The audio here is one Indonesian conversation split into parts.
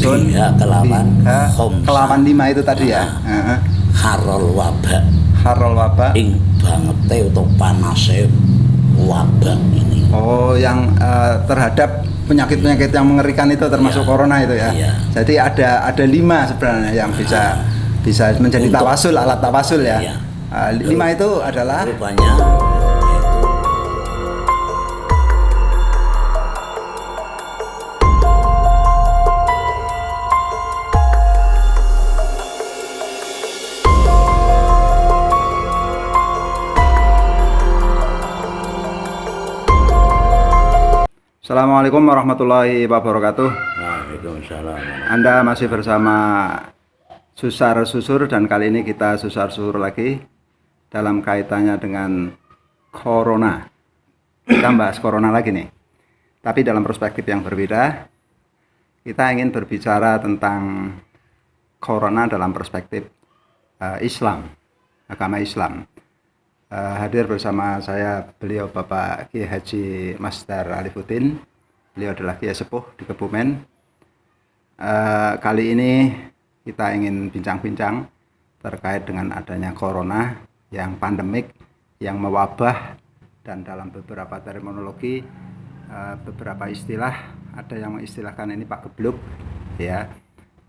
khamsun kelawan 5 itu tadi ya. Harol wabak. Harol wabak. Ing bangete atau panase wabak ini. Oh, yang terhadap penyakit-penyakit yang mengerikan itu termasuk corona itu ya. Iya. Jadi ada 5 sebenarnya yang bisa menjadi tawasul, alat tawasul ya. Iya. 5 itu adalah rupanya Assalamualaikum warahmatullahi wabarakatuh. Waalaikumsalam. Anda masih bersama Susar Susur dan kali ini kita Susar Susur lagi dalam kaitannya dengan Corona. Kita bahas Corona lagi nih. Tapi dalam perspektif yang berbeda. Kita ingin berbicara tentang Corona dalam perspektif Islam, agama Islam. Hadir bersama saya beliau Bapak Kiai Haji Masdar Alifuddin. Beliau adalah Kiai Sepuh di Kebumen. Kali ini kita ingin bincang-bincang terkait dengan adanya corona yang pandemik, yang mewabah, dan dalam beberapa terminologi, beberapa istilah, ada yang mengistilahkan ini Pak Gebluk, ya.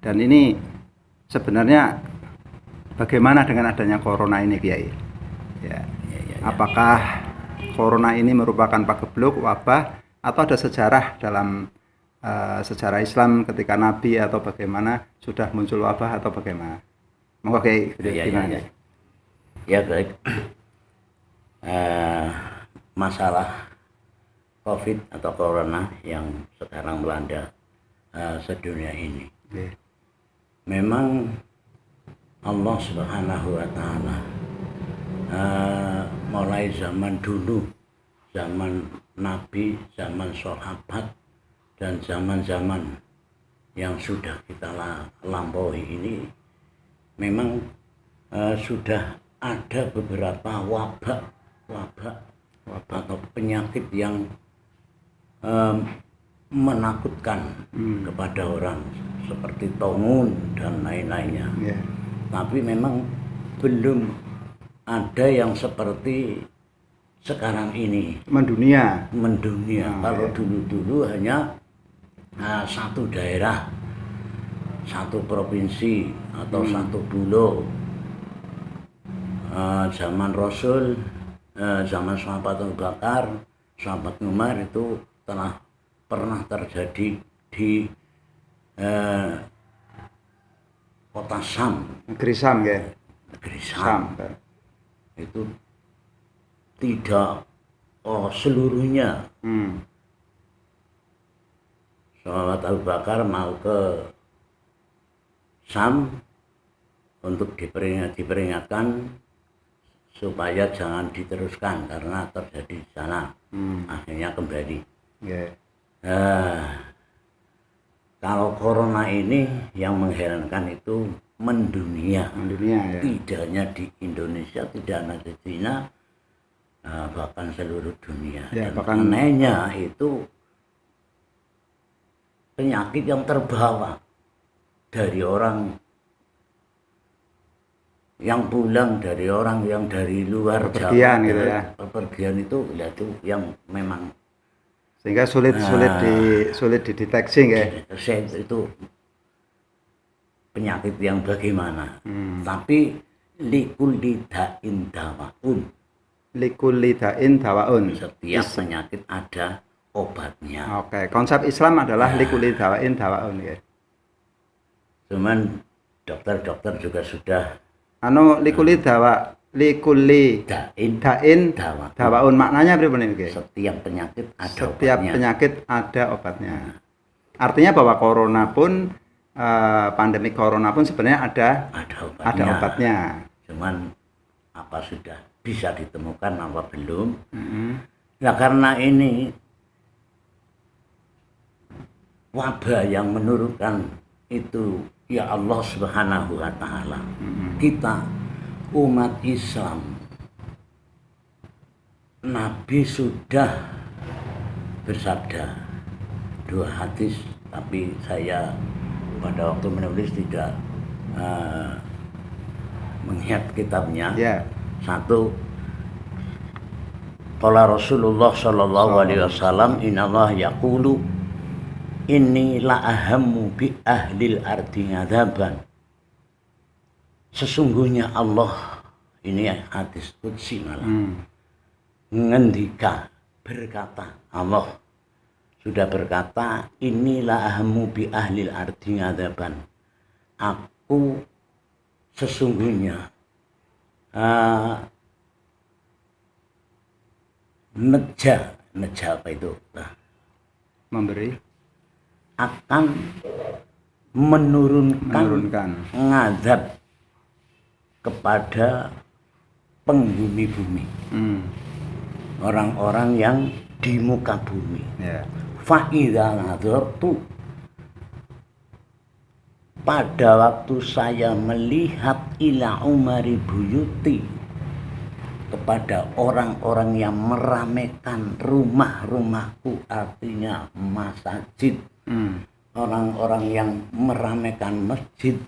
Dan ini sebenarnya bagaimana dengan adanya corona ini, Kiai? Ya. Apakah corona ini merupakan pagebluk, wabah, atau ada sejarah dalam sejarah Islam ketika Nabi atau bagaimana sudah muncul wabah atau bagaimana? Monggo Kiai, gimana? Ya baik. Masalah COVID atau corona yang sekarang melanda sedunia ini. Memang Allah Subhanahu wa Ta'ala mulai zaman dulu, zaman Nabi, zaman sahabat, dan zaman-zaman yang sudah kita lampaui ini, memang sudah ada beberapa wabah atau penyakit yang menakutkan kepada orang seperti tongun dan lain-lainnya. Tapi memang belum ada yang seperti sekarang ini mendunia. Kalau dulu hanya satu daerah, satu provinsi atau satu pulau. Zaman Rasul, zaman sahabat Abu Bakar, sahabat Umar itu telah pernah terjadi di kota Sam. Negeri Sam ya. Negeri Sam. Itu tidak seluruhnya. Sahabat Abu Bakar mau ke Sam untuk diperingatkan supaya jangan diteruskan karena terjadi di sana. Akhirnya kembali. Kalau corona ini yang mengherankan itu mendunia ya. Tidak hanya di Indonesia, tidak hanya di China, bahkan seluruh dunia. Dan anehnya itu penyakit yang terbawa dari orang yang pulang, dari orang yang dari luar Jawa, gitu ya. Pepergian itu yang memang sehingga sulit dideteksi ya. Itu penyakit yang bagaimana. Tapi likulli da'in dawaun. Setiap penyakit ada obatnya. Oke, konsep Islam adalah likulli da'in dawaun ya. Cuman dokter-dokter juga sudah likulli da'in dawaun. Maknanya apa ini? Setiap penyakit ada obatnya. Artinya bahwa corona pun pandemi corona pun sebenarnya ada obatnya. Cuman apa sudah bisa ditemukan apa belum? Nah, karena ini wabah yang menurunkan itu ya Allah Subhanahu wa Ta'ala. Kita umat Islam, Nabi sudah bersabda 2 hadis, tapi saya pada waktu menulis tidak mengingat kitabnya. Satu, qala Rasulullah sallallahu alaihi wasallam, innallaha yaqulu inni la ahammu bi ahlil ardi adzaban. Sesungguhnya Allah, ini hadis qudsi malah, ngendika, berkata, Allah sudah berkata, inilah ahammu bi ahlil ardi adzaban. Aku sesungguhnya neja apa itu? Memberi, akan menurunkan ngadab kepada penghuni bumi, orang-orang yang di muka bumi. Fa'idza nadartu, pada waktu saya melihat ila umari buyuti, kepada orang-orang yang meramaikan rumah-rumahku, artinya masjid, orang-orang yang meramaikan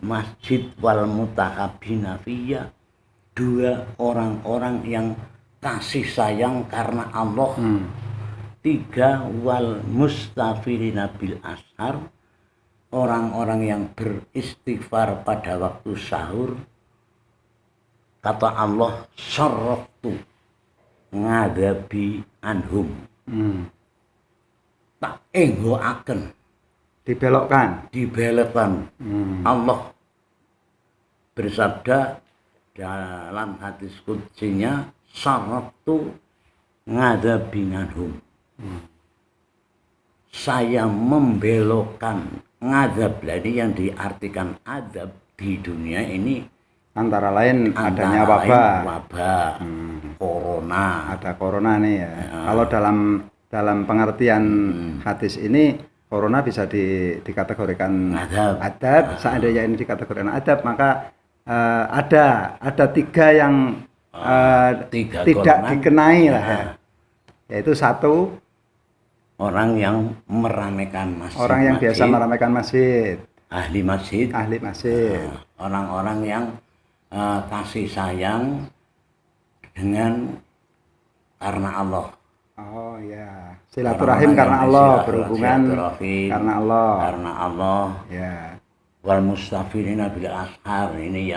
masjid wal mutahabina fiyya, dua orang-orang yang kasih sayang karena Allah, tiga wal mustafirina bil ashar, orang-orang yang beristighfar pada waktu sahur. Kata Allah, syarraftu ngadabi anhum, tak enggoaken, dibelokkan. Allah bersabda dalam hadis qudsinya, syarraftu ngadabi anhum, saya membelokkan ngadab. Jadi yang diartikan adab di dunia ini antara lain adanya wabah, corona. Ada corona nih ya. Kalau dalam pengertian hadis ini, corona bisa dikategorikan adab. Seandainya ini dikategorikan adab, maka ada tiga yang tidak dikenai lah ya. Yaitu satu, orang yang meramaikan masjid. Orang yang biasa meramaikan masjid. Ahli masjid. Orang-orang yang kasih sayang dengan karena Allah. Oh ya, silaturahim karena Allah, berhubungan karena Allah. Karena Allah. Ya. Wal mustafirina bil ashar, ini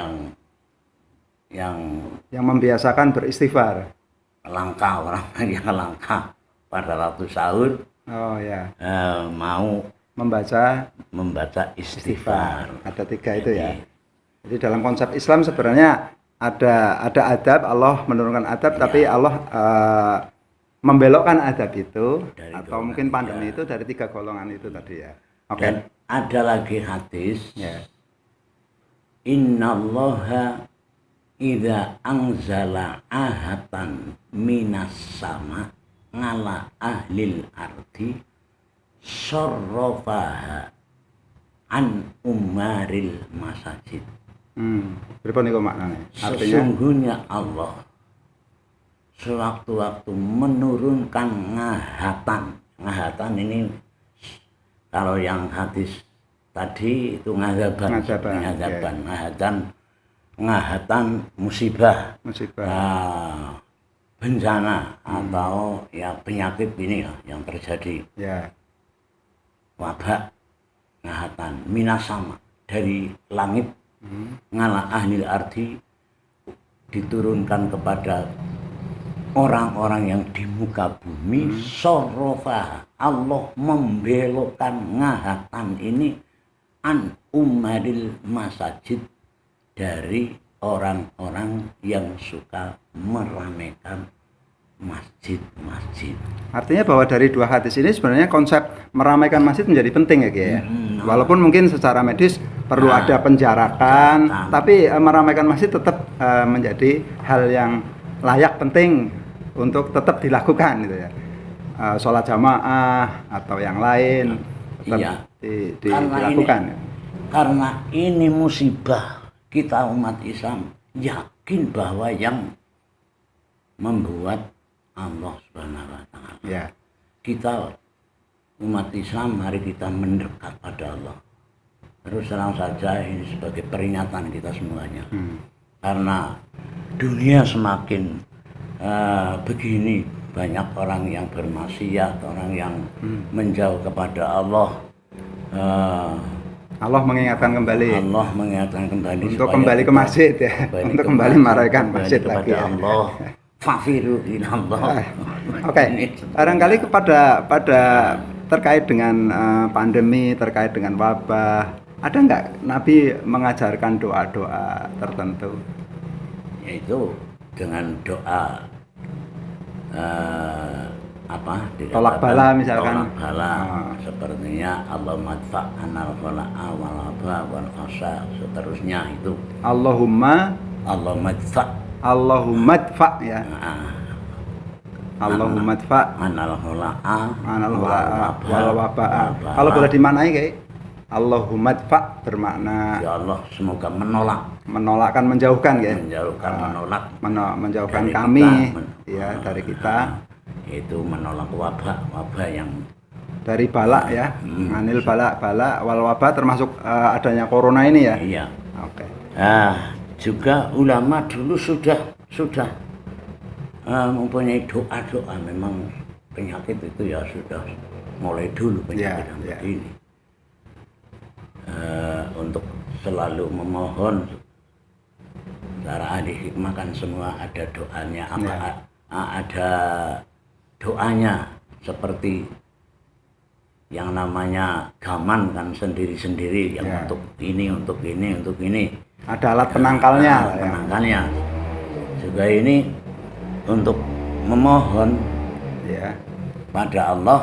yang membiasakan beristighfar. Langka, orang yang langka pada waktu sahur. Oh ya. Mau membaca istighfar. Ada tiga itu ya. Jadi dalam konsep Islam sebenarnya ada adab, Allah menurunkan adab, tapi Allah membelokkan adab itu dari atau mungkin pandemi itu dari tiga golongan itu tadi ya. Oke. Dan ada lagi hadis. Innallaha idza anzala ahatan minas sama ngala ahlil ardi syarrafaha an umaril masajid. Berapa nih kok maknanya? Artinya sesungguhnya Allah sewaktu-waktu menurunkan ngahatan ini, kalau yang hadis tadi itu ngahatan musibah. Bencana atau ya penyakit ini lah yang terjadi. Wabah, ngahatan minasama, dari langit, ngala ahlil ardi, diturunkan kepada orang-orang yang di muka bumi. Sorofah, Allah membelokkan ngahatan ini an umaril masajid, dari orang-orang yang suka meramaikan masjid-masjid. Artinya bahwa dari dua hadis ini sebenarnya konsep meramaikan masjid menjadi penting ya Ki ya. Walaupun mungkin secara medis perlu ada penjarakan, tapi meramaikan masjid tetap menjadi hal yang layak, penting untuk tetap dilakukan gitu ya. Sholat jamaah atau yang lain tetap dilakukan. Karena ini musibah, kita umat Islam yakin bahwa yang membuat Allah Subhanahu wa Ta'ala. Kita umat Islam, mari kita mendekat pada Allah. terus terang saja ini sebagai peringatan kita semuanya. Karena dunia semakin begini, banyak orang yang bermaksiat, orang yang menjauh kepada Allah. Allah mengingatkan kembali. Allah mengingatkan kembali untuk kembali ke masjid ya, untuk kembali merayakan masjid lagi. Allah. Fafiru ilallah. Oke, barangkali pada terkait dengan pandemi, terkait dengan wabah, ada nggak Nabi mengajarkan doa-doa tertentu? Yaitu dengan doa tolak bala misalkan. Tolak bala, sepertinya Allahumma adfa anal khala'a wal waba wal fasa, seterusnya itu. Allahumma adfa ya. Allahumma adfa anal khala'a wal waba. Kalau boleh dimaknai kayak Allahumma adfa bermakna ya Allah, semoga menolakkan, menjauhkan ya. Menjauhkan kami ya dari kita. Itu menolak wabah yang dari balak ya, anil balak wal wabah, termasuk adanya corona ini ya. Iya. Oke. Juga ulama dulu sudah mempunyai doa-doa. Memang penyakit itu ya sudah mulai dulu penyakit ini. Untuk selalu memohon, para ahli hikmah kan semua ada doanya, ada doanya, seperti yang namanya gaman kan sendiri-sendiri, yang untuk ini. Ada alat penangkalnya. Penangkalnya. Juga ini untuk memohon pada Allah,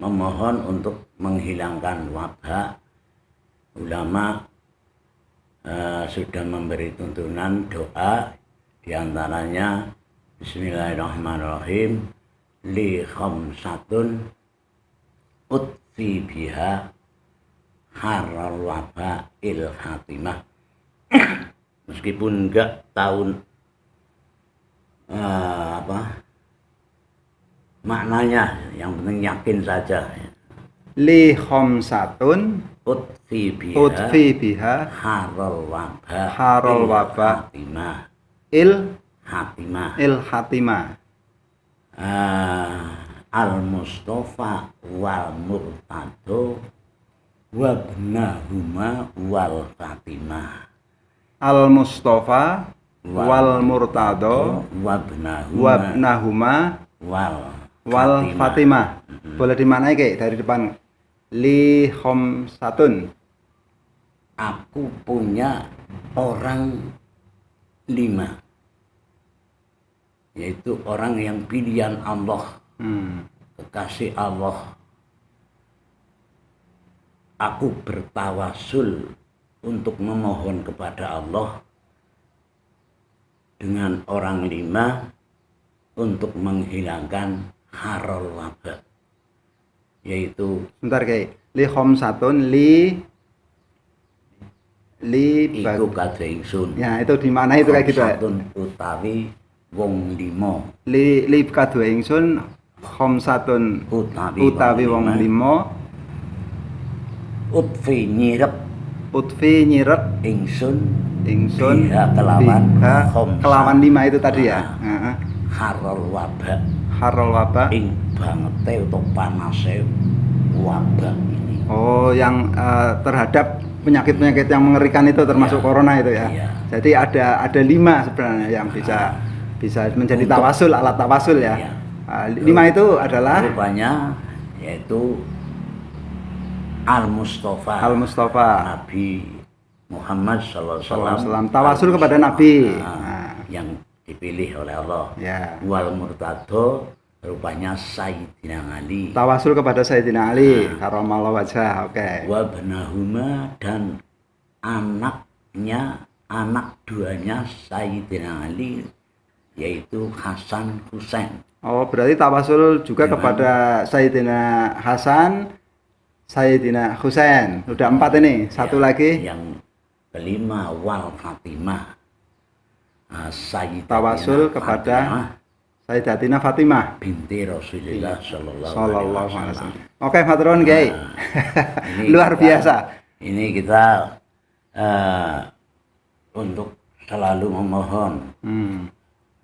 memohon untuk menghilangkan wabah. Ulama sudah memberi tuntunan doa, diantaranya Bismillahirrahmanirrahim, li khamsatun utfi biha haral waba il khatimah. Meskipun enggak tahun maknanya, yang penting yakin saja. Li khamsatun utfi biha haral waba il Hatimah. Al-Mustafa wal Murtado wabnahuma wal Fatimah. Al-Mustafa wal Murtado wabnahuma wal Fatimah. Boleh dimaknai kayak dari depan. Li khamsatun, aku punya orang 5, yaitu orang yang pilihan Allah, kekasih Allah. Aku bertawasul untuk memohon kepada Allah dengan orang 5 untuk menghilangkan harol wabah, yaitu bentar kayak li khamsatun li iku kadhe ingsun. Ya, itu di mana itu kayak gitu ya. Utawi wong 5. Li kadhe ingsun khamsatun utawi wong 5. Utfi nyirep ingsun kelawan 5 itu tadi ya. Harol wabah ing bangete utawa panase wabah ini. Oh, yang terhadap penyakit-penyakit yang mengerikan itu termasuk corona itu ya. Iya. Jadi ada 5 sebenarnya yang bisa menjadi tawasul, alat tawasul ya. Iya. 5 itu adalah rupanya yaitu Al-Mustafa Nabi Muhammad sallallahu alaihi wasallam, tawasul kepada Nabi yang dipilih oleh Allah. Ya. Wal Murtado rupanya Sayyidina Ali. Tawasul kepada Sayyidina Ali karamallahu wajhah. Oke. Wa banahuma, dan anak duanya Sayyidina Ali, yaitu Hasan Husain. Oh, berarti tawasul juga kepada Sayyidina Hasan, Sayyidina Husain. Sudah 4 ini. Satu lagi. Yang kelima wal Fatimah. Tawasul kepada Sayyidatina Fatimah binti Rasulullah sallallahu alaihi wasallam. Oke, matur nuwun Kyai. Luar biasa. ini kita untuk selalu memohon,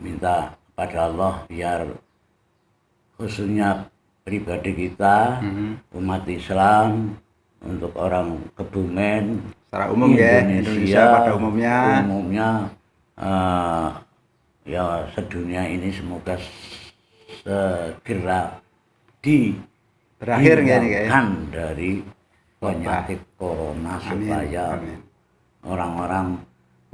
minta pada Allah biar khususnya pribadi kita, umat Islam, untuk orang Kebumen, secara umum Indonesia pada umumnya ya sedunia ini semoga segera berakhir dihilangkan dari penyakit corona, supaya orang-orang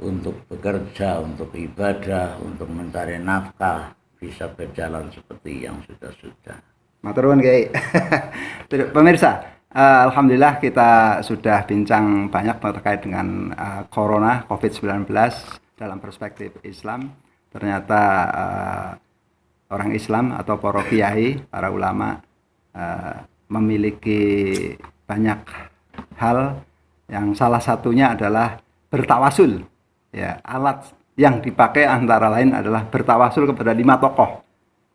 untuk bekerja, untuk ibadah, untuk mencari nafkah bisa berjalan seperti yang sudah-sudah. Matur nuwun Kiai. Pemirsa, alhamdulillah kita sudah bincang banyak terkait dengan corona COVID-19 dalam perspektif Islam. Ternyata orang Islam atau para kiai, para ulama memiliki banyak hal yang salah satunya adalah bertawasul. Ya, alat yang dipakai antara lain adalah bertawasul kepada 5 tokoh.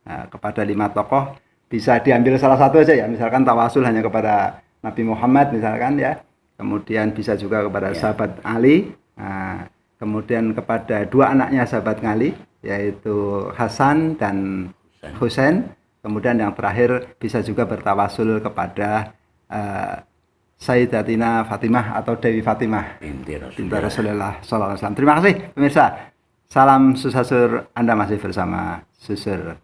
Nah, kepada 5 tokoh bisa diambil salah satu aja ya, misalkan tawasul hanya kepada Nabi Muhammad misalkan ya, kemudian bisa juga kepada sahabat Ali, nah, kemudian kepada 2 anaknya sahabat Ali yaitu Hasan dan Husain, kemudian yang terakhir bisa juga bertawasul kepada Sayyidatina Fatimah atau Dewi Fatimah binti Rasulullah SAW. Terima kasih pemirsa. Salam Susasur, Anda masih bersama Susur.